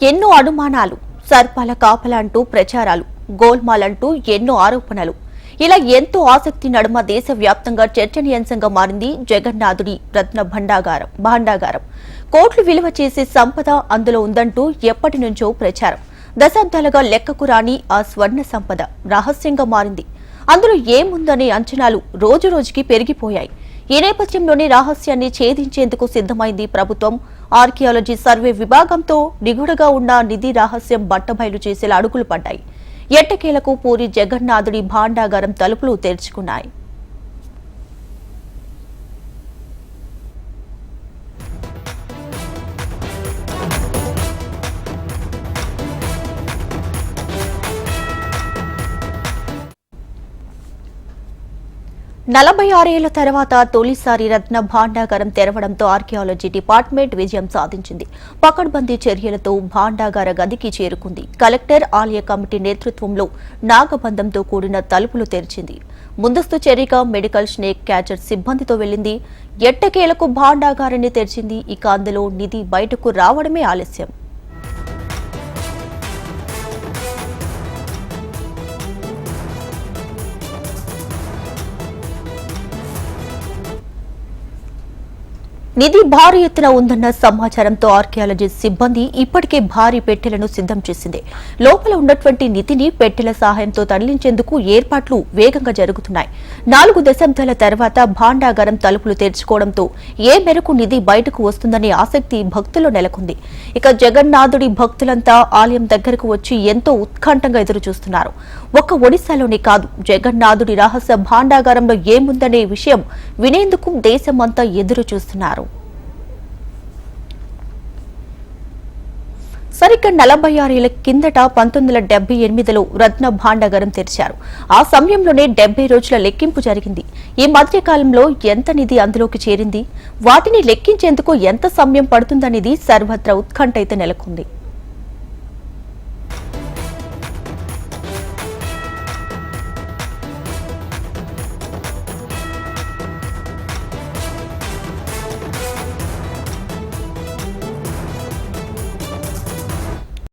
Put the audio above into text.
ఎన్నో అనుమానాలు, సర్పాల కాపలంటూ ప్రచారాలు, గోల్మాలంటూ ఎన్నో ఆరోపణలు. ఇలా ఎంతో ఆసక్తి నడుమ దేశవ్యాప్తంగా చర్చనీయాంశంగా మారింది జగన్నాథుడి రత్న భాండాగారం. కోట్లు విలువ చేసే సంపద అందులో ఉందంటూ ఎప్పటి నుంచో ప్రచారం. దశాబ్దాలుగా లెక్కకు రాని ఆ స్వర్ణ సంపద రహస్యంగా మారింది. అందులో ఏముందనే అంచనాలు రోజురోజుకి పెరిగిపోయాయి. ఈ నేపథ్యంలోనే రహస్యాన్ని ఛేదించేందుకు సిద్ధమైంది ప్రభుత్వం. ఆర్కియాలజీ సర్వే విభాగంతో నిగుడుగా ఉన్న నిధి రహస్యం బట్టబయలు చేసేలా అడుగులు పడ్డాయి. ఎట్టకేలకు పూరి జగన్నాథుడి భాండాగారం తలుపులు తెరుచుకున్నాయి. నలభై 46 ఏళ్ల తర్వాత తొలిసారి రత్న భాండాగారం తెరవడంతో ఆర్కియాలజీ డిపార్ట్మెంట్ విజయం సాధించింది. పకడ్బందీ చర్యలతో భాండాగార గదికి చేరుకుంది. కలెక్టర్, ఆలయ కమిటీ నేతృత్వంలో నాగబంధంతో కూడిన తలుపులు తెరిచింది. ముందస్తు చర్యగా మెడికల్ స్నేక్ క్యాచర్ సిబ్బందితో వెళ్లింది. ఎట్టకేలకు భాండాగారాన్ని తెరిచింది. ఇక అందులో నిధి బయటకు రావడమే ఆలస్యం. నిధి భారీ ఎత్తున ఉందన్న సమాచారంతో ఆర్కియాలజీ సిబ్బంది ఇప్పటికే భారీ పెట్టెలను సిద్ధం చేసింది. లోపల ఉన్నటువంటి నిధిని పెట్టెల సహాయంతో తరలించేందుకు ఏర్పాట్లు వేగంగా జరుగుతున్నాయి. 4 దశాబ్దాల తర్వాత భాండాగారం తలుపులు తెరుచుకోవడంతో ఏ మేరకు నిధి బయటకు వస్తుందనే ఆసక్తి భక్తుల్లో నెలకొంది. ఇక జగన్నాథుడి భక్తులంతా ఆలయం దగ్గరకు వచ్చి ఎంతో ఉత్కంఠంగా ఎదురుచూస్తున్నారు. ఒక్క ఒడిశాలోనే కాదు, జగన్నాథుడి రహస్య భాండాగారంలో ఏముందనే విషయం వినేందుకు దేశమంతా ఎదురు చూస్తున్నారు. సరిగ్గా 46 ఏళ్ల కిందట 1978లో రత్న భాండాగారం తెరిచారు. ఆ సమయంలోనే 70 రోజుల లెక్కింపు జరిగింది. ఈ మధ్య కాలంలో ఎంత నిధి అందులోకి చేరింది, వాటిని లెక్కించేందుకు ఎంత సమయం పడుతుందనేది సర్వత్రా ఉత్కంఠ అయితే నెలకొంది.